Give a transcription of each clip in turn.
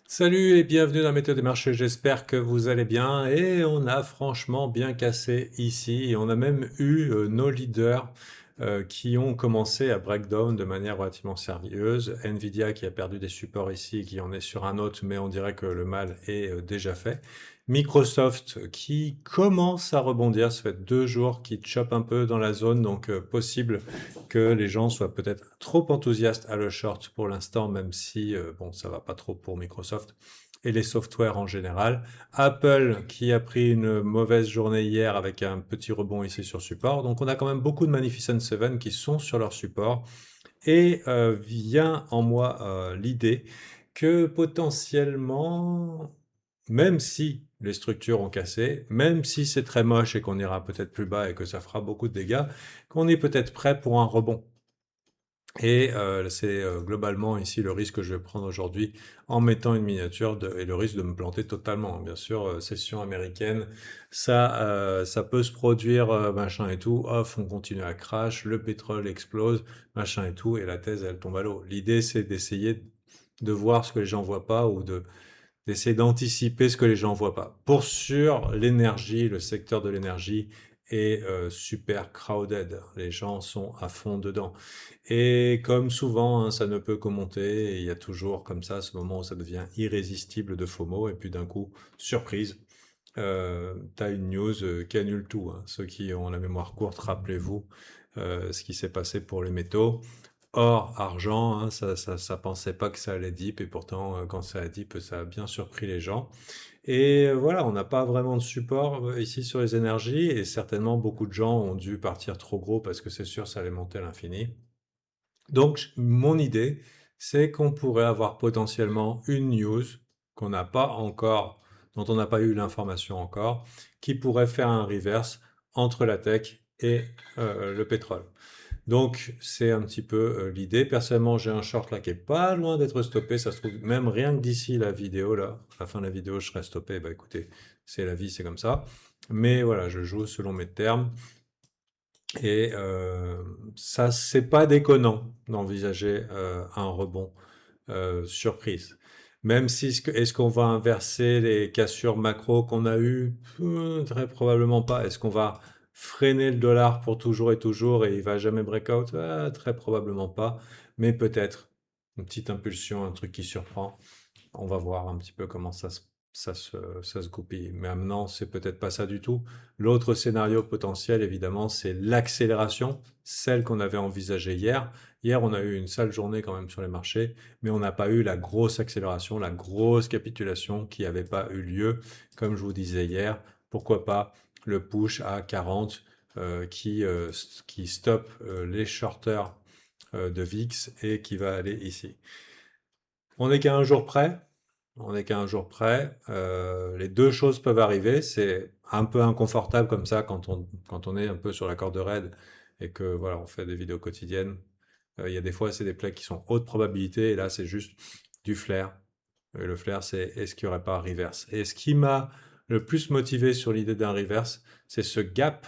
Salut et bienvenue dans la méthode des marchés, j'espère que vous allez bien et on a franchement bien cassé ici et on a même eu nos leaders qui ont commencé à breakdown de manière relativement sérieuse. Nvidia qui a perdu des supports ici, qui en est sur un autre, mais on dirait que le mal est déjà fait. Microsoft qui commence à rebondir, ça fait 2 jours qu'il chope un peu dans la zone, donc possible que les gens soient peut-être trop enthousiastes à le short pour l'instant, même si bon, ça va pas trop pour Microsoft et les softwares en général. Apple qui a pris une mauvaise journée hier avec un petit rebond ici sur support. Donc on a quand même beaucoup de Magnificent Seven qui sont sur leur support et vient en moi l'idée que potentiellement, même si les structures ont cassé, même si c'est très moche et qu'on ira peut-être plus bas et que ça fera beaucoup de dégâts, qu'on est peut-être prêt pour un rebond. Et c'est globalement ici le risque que je vais prendre aujourd'hui en mettant une miniature et le risque de me planter totalement. Bien sûr, session américaine, ça peut se produire, machin et tout. Off, on continue à crash, le pétrole explose, machin et tout, et la thèse, elle tombe à l'eau. L'idée, c'est d'essayer de voir ce que les gens voient pas ou d'essayer d'anticiper ce que les gens voient pas. Pour sûr, l'énergie, le secteur de l'énergie est super crowded. Les gens sont à fond dedans. Et comme souvent, hein, ça ne peut que monter. Et il y a toujours comme ça ce moment où ça devient irrésistible de FOMO. Et puis d'un coup, surprise, t'as une news qui annule tout, hein. Ceux qui ont la mémoire courte, rappelez-vous ce qui s'est passé pour les métaux. Or, argent, hein, ça pensait pas que ça allait dip, et pourtant, quand ça a dip, ça a bien surpris les gens. Et voilà, on n'a pas vraiment de support ici sur les énergies, et certainement beaucoup de gens ont dû partir trop gros parce que c'est sûr, ça allait monter à l'infini. Donc, mon idée, c'est qu'on pourrait avoir potentiellement une news qu'on n'a pas encore, dont on n'a pas eu l'information encore, qui pourrait faire un reverse entre la tech et le pétrole. Donc, c'est un petit peu l'idée. Personnellement, j'ai un short là qui est pas loin d'être stoppé. Ça se trouve, même rien que d'ici la vidéo, là, à la fin de la vidéo, je serai stoppé. Bah écoutez, c'est la vie, c'est comme ça. Mais voilà, je joue selon mes termes. Et ça, c'est pas déconnant d'envisager un rebond surprise. Même si, est-ce qu'on va inverser les cassures macro qu'on a eues? Très probablement pas. Est-ce qu'on va freiner le dollar pour toujours et toujours et il va jamais breakout? Très probablement pas. Mais peut-être une petite impulsion, un truc qui surprend. On va voir un petit peu comment ça se goupille. Mais maintenant, c'est peut-être pas ça du tout. L'autre scénario potentiel, évidemment, c'est l'accélération, celle qu'on avait envisagée hier. Hier, on a eu une sale journée quand même sur les marchés, mais on n'a pas eu la grosse accélération, la grosse capitulation qui n'avait pas eu lieu, comme je vous disais hier. Pourquoi pas le push à 40 qui stoppe les shorters de VIX et qui va aller ici. On n'est qu'à un jour près. On n'est qu'à un jour près. Les deux choses peuvent arriver. C'est un peu inconfortable comme ça quand on est un peu sur la corde raide et que voilà, on fait des vidéos quotidiennes. Il y a des fois, c'est des plays qui sont haute probabilité et là, c'est juste du flair. Et le flair, c'est est-ce qu'il n'y aurait pas un reverse? Et ce qui m'a le plus motivé sur l'idée d'un reverse, c'est ce gap.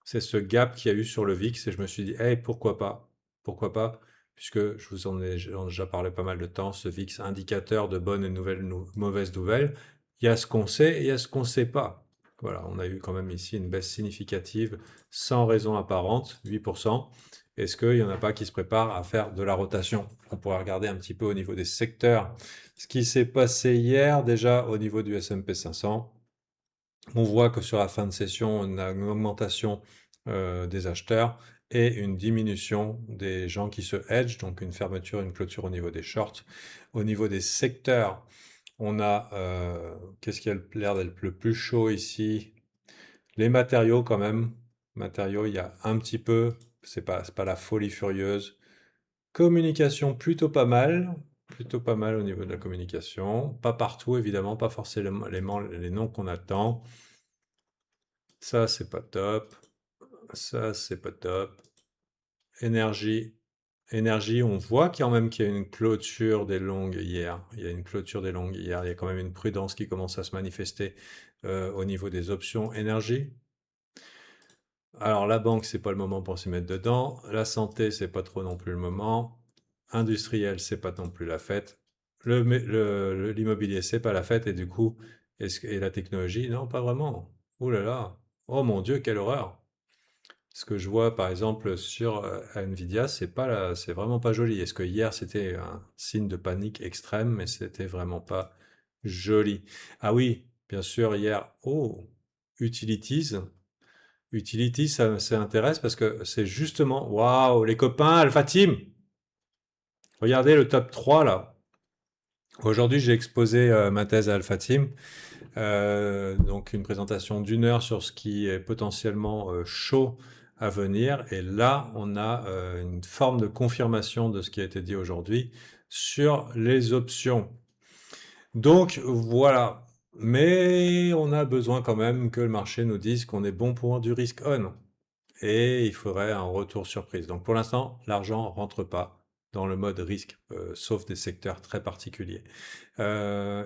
C'est ce gap qu'il y a eu sur le VIX et je me suis dit, hey, pourquoi pas? Pourquoi pas? Puisque je vous en ai déjà parlé pas mal de temps, ce VIX indicateur de bonnes et mauvaises nouvelles, il y a ce qu'on sait et il y a ce qu'on ne sait pas. Voilà, on a eu quand même ici une baisse significative sans raison apparente, 8%. Est-ce qu'il n'y en a pas qui se préparent à faire de la rotation? On pourrait regarder un petit peu au niveau des secteurs ce qui s'est passé hier déjà au niveau du S&P 500. On voit que sur la fin de session, on a une augmentation des acheteurs et une diminution des gens qui se hedgent, donc une fermeture, une clôture au niveau des shorts. Au niveau des secteurs, on a, qu'est-ce qui a l'air d'être le plus chaud ici? Les matériaux quand même. Matériaux, il y a un petit peu, c'est pas la folie furieuse. Communication, plutôt pas mal au niveau de la communication. Pas partout, évidemment, pas forcément les noms qu'on attend. Ça, c'est pas top. Ça, c'est pas top. Énergie. Énergie, on voit quand même qu'il y a une clôture des longues hier. Il y a une clôture des longues hier. Il y a quand même une prudence qui commence à se manifester au niveau des options énergie. Alors, la banque, c'est pas le moment pour s'y mettre dedans. La santé, c'est pas trop non plus le moment. Industriel, c'est pas non plus la fête. L'immobilier, c'est pas la fête, et du coup, et la technologie, non, pas vraiment. Ouh là là, oh mon Dieu, quelle horreur! Ce que je vois, par exemple, sur Nvidia, c'est vraiment pas joli. Est-ce que hier, c'était un signe de panique extrême, mais c'était vraiment pas joli. Ah oui, bien sûr, hier, oh, Utilities. Utilities, ça intéresse parce que c'est justement, waouh, les copains, Alpha Team! Regardez le top 3 là. Aujourd'hui, j'ai exposé ma thèse à Alpha Team. Donc une présentation d'une heure sur ce qui est potentiellement chaud à venir. Et là, on a une forme de confirmation de ce qui a été dit aujourd'hui sur les options. Donc voilà. Mais on a besoin quand même que le marché nous dise qu'on est bon pour du risk on. Et il faudrait un retour surprise. Donc pour l'instant, l'argent rentre pas dans le mode risque, sauf des secteurs très particuliers.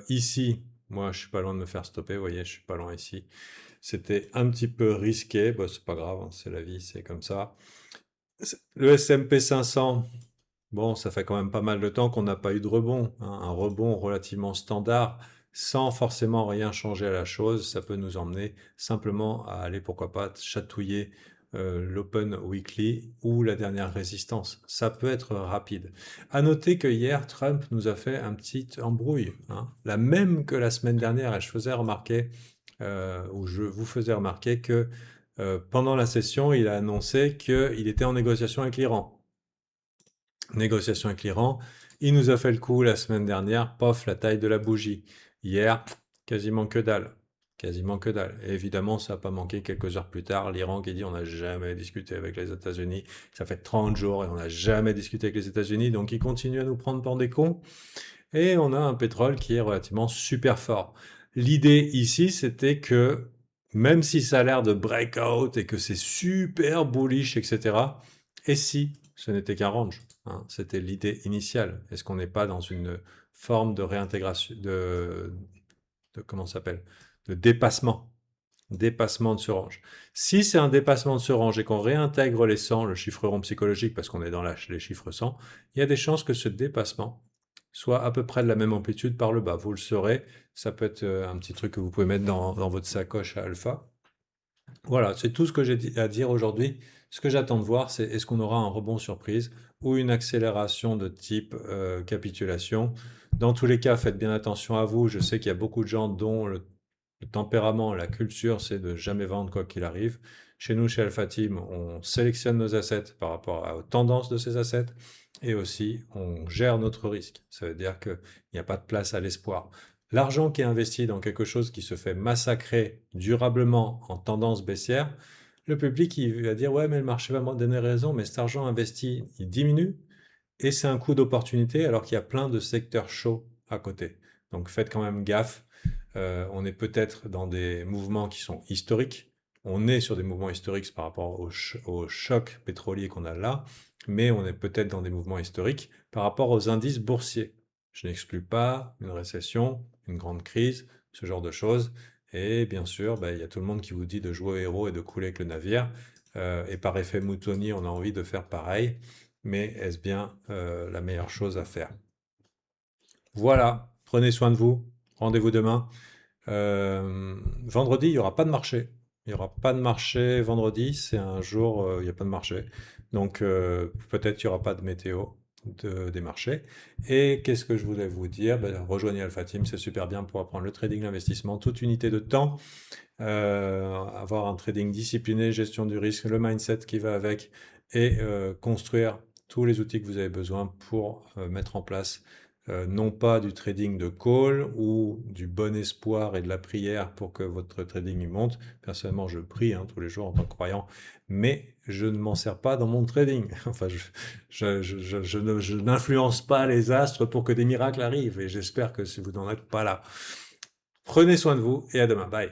Ici, moi, je suis pas loin de me faire stopper. Vous voyez, je suis pas loin ici. C'était un petit peu risqué. Bon, c'est pas grave, hein, c'est la vie, c'est comme ça. Le S&P 500, bon, ça fait quand même pas mal de temps qu'on n'a pas eu de rebond, hein. Un rebond relativement standard, sans forcément rien changer à la chose. Ça peut nous emmener simplement à aller, pourquoi pas, chatouiller l'Open Weekly ou la dernière résistance. Ça peut être rapide. À noter que hier, Trump nous a fait un petit embrouille, hein, la même que la semaine dernière. Et je faisais remarquer, ou je vous faisais remarquer que pendant la session, il a annoncé qu'il était en négociation avec l'Iran. Négociation avec l'Iran. Il nous a fait le coup la semaine dernière, pof, la taille de la bougie. Hier, quasiment que dalle. Quasiment que dalle. Et évidemment, ça n'a pas manqué quelques heures plus tard, l'Iran qui dit on n'a jamais discuté avec les États-Unis. Ça fait 30 jours et on n'a jamais discuté avec les États-Unis. Donc ils continuent à nous prendre pour des cons. Et on a un pétrole qui est relativement super fort. L'idée ici, c'était que même si ça a l'air de breakout et que c'est super bullish, etc., et si ce n'était qu'un range, hein, c'était l'idée initiale. Est-ce qu'on n'est pas dans une forme de réintégration, comment ça s'appelle, de dépassement de ce range. Si c'est un dépassement de ce range et qu'on réintègre les 100, le chiffre rond psychologique, parce qu'on est dans les chiffres 100, il y a des chances que ce dépassement soit à peu près de la même amplitude par le bas. Vous le saurez, ça peut être un petit truc que vous pouvez mettre dans votre sacoche à alpha. Voilà, c'est tout ce que j'ai à dire aujourd'hui. Ce que j'attends de voir, c'est est-ce qu'on aura un rebond surprise ou une accélération de type capitulation. Dans tous les cas, faites bien attention à vous. Je sais qu'il y a beaucoup de gens dont le tempérament, la culture, c'est de jamais vendre quoi qu'il arrive. Chez nous, chez Alpha Team, on sélectionne nos assets par rapport aux tendances de ces assets et aussi on gère notre risque. Ça veut dire qu'il n'y a pas de place à l'espoir. L'argent qui est investi dans quelque chose qui se fait massacrer durablement en tendance baissière, le public il va dire ouais mais le marché va me donner raison, mais cet argent investi il diminue et c'est un coup d'opportunité alors qu'il y a plein de secteurs chauds à côté. Donc faites quand même gaffe. On est peut-être dans des mouvements qui sont historiques. On est sur des mouvements historiques par rapport au choc pétrolier qu'on a là, mais on est peut-être dans des mouvements historiques par rapport aux indices boursiers. Je n'exclus pas une récession, une grande crise, ce genre de choses. Et bien sûr, il y a tout le monde qui vous dit de jouer au héros et de couler avec le navire. Et par effet moutonnier, on a envie de faire pareil. Mais est-ce bien la meilleure chose à faire? Voilà, prenez soin de vous. Rendez-vous demain. Vendredi, il n'y aura pas de marché. Il n'y aura pas de marché vendredi, c'est un jour, il n'y a pas de marché. Donc peut-être il n'y aura pas de météo des marchés. Et qu'est-ce que je voulais vous dire? Rejoignez Alpha Team, c'est super bien pour apprendre le trading, l'investissement, toute unité de temps, avoir un trading discipliné, gestion du risque, le mindset qui va avec, et construire tous les outils que vous avez besoin pour mettre en place non pas du trading de call ou du bon espoir et de la prière pour que votre trading y monte. Personnellement, je prie tous les jours en tant que croyant, mais je ne m'en sers pas dans mon trading. Enfin, je n'influence pas les astres pour que des miracles arrivent et j'espère que si vous n'en êtes pas là. Prenez soin de vous et à demain. Bye.